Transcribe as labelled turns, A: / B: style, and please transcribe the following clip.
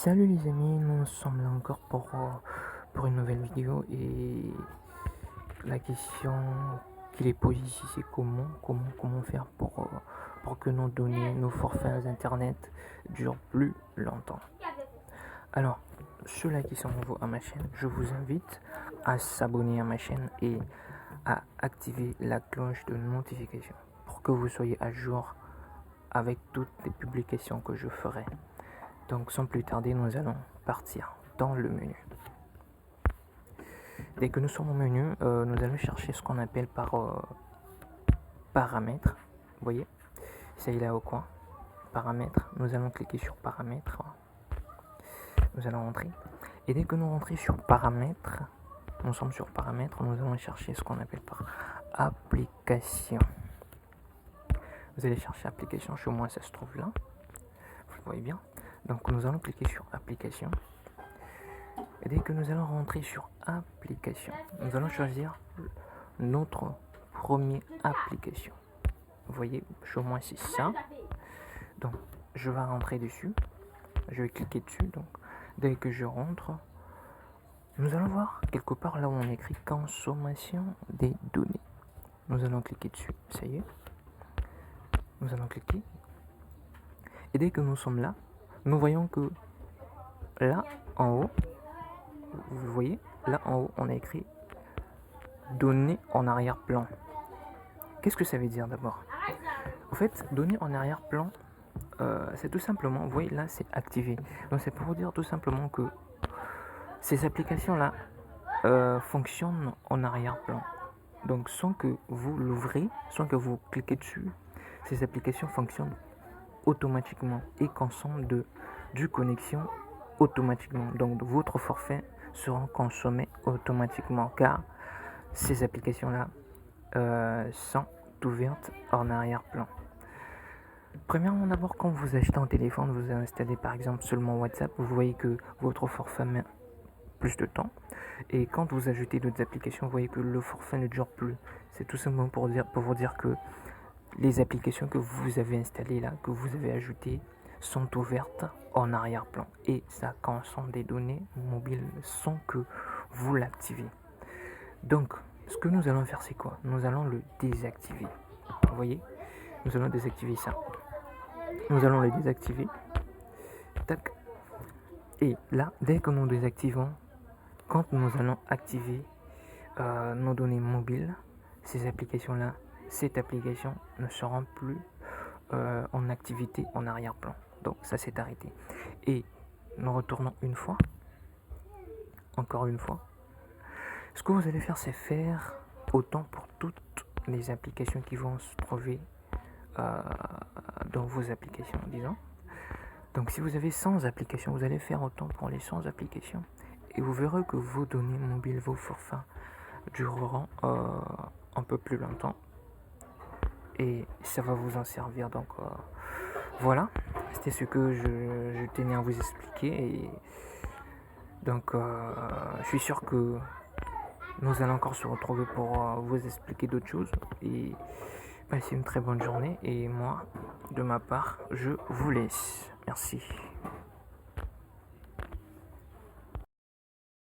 A: Salut les amis, nous sommes là encore pour une nouvelle vidéo et la question qu'il est posée ici c'est comment faire pour que nos données, nos forfaits internet durent plus longtemps. Alors, ceux-là qui sont nouveaux à ma chaîne, je vous invite à s'abonner à ma chaîne et à activer la cloche de notification pour que vous soyez à jour avec toutes les publications que je ferai. Donc sans plus tarder, nous allons partir dans le menu. Dès que nous sommes au menu, nous allons chercher ce qu'on appelle par paramètres. Vous voyez, c'est là au coin. Paramètres. Nous allons cliquer sur paramètres. Nous allons rentrer. Et dès que nous rentrons sur paramètres, nous sommes sur paramètres, nous allons chercher ce qu'on appelle par application. Vous allez chercher application, chez moi ça se trouve là. Vous voyez bien. Donc nous allons cliquer sur application. Et dès que nous allons rentrer sur application, nous allons choisir notre première application. Vous voyez, chez moi c'est ça. Donc je vais rentrer dessus. Je vais cliquer dessus. Donc dès que je rentre, nous allons voir quelque part là où on écrit consommation des données. Nous allons cliquer dessus. Ça y est. Nous allons cliquer. Et dès que nous sommes là, nous voyons que là en haut, vous voyez, là en haut, on a écrit données en arrière-plan. Qu'est-ce que ça veut dire d'abord? En fait, données en arrière-plan, c'est tout simplement, vous voyez là, c'est activé. Donc c'est pour vous dire tout simplement que ces applications-là fonctionnent en arrière-plan. Donc sans que vous l'ouvrez, sans que vous cliquez dessus, ces applications fonctionnent automatiquement et consomment du connexion automatiquement. Donc votre forfait seront consommés automatiquement car ces applications là sont ouvertes en arrière-plan. Premièrement, d'abord, quand vous achetez un téléphone, vous installez par exemple seulement WhatsApp, vous voyez que votre forfait met plus de temps. Et quand vous ajoutez d'autres applications, vous voyez que le forfait ne dure plus. C'est tout simplement pour vous dire que les applications que vous avez installées là, que vous avez ajoutées, sont ouvertes en arrière-plan et ça consomme des données mobiles sans que vous l'activez. Donc, ce que nous allons faire, c'est quoi? Nous allons le désactiver. Vous voyez? Nous allons désactiver ça. Nous allons le désactiver. Tac. Et là, dès que nous désactivons, quand nous allons activer nos données mobiles, ces applications-là, cette application ne sera plus en activité en arrière-plan. Donc ça s'est arrêté. Et nous retournons une fois. Encore une fois. Ce que vous allez faire, c'est faire autant pour toutes les applications qui vont se trouver dans vos applications, disons. Donc si vous avez 100 applications, vous allez faire autant pour les 100 applications. Et vous verrez que vos données mobiles, vos forfaits dureront un peu plus longtemps. Et ça va vous en servir. Donc voilà, c'était ce que je tenais à vous expliquer. Et donc je suis sûr que nous allons encore se retrouver pour vous expliquer d'autres choses. Et passez une très bonne journée. Et moi, de ma part, je vous laisse. Merci.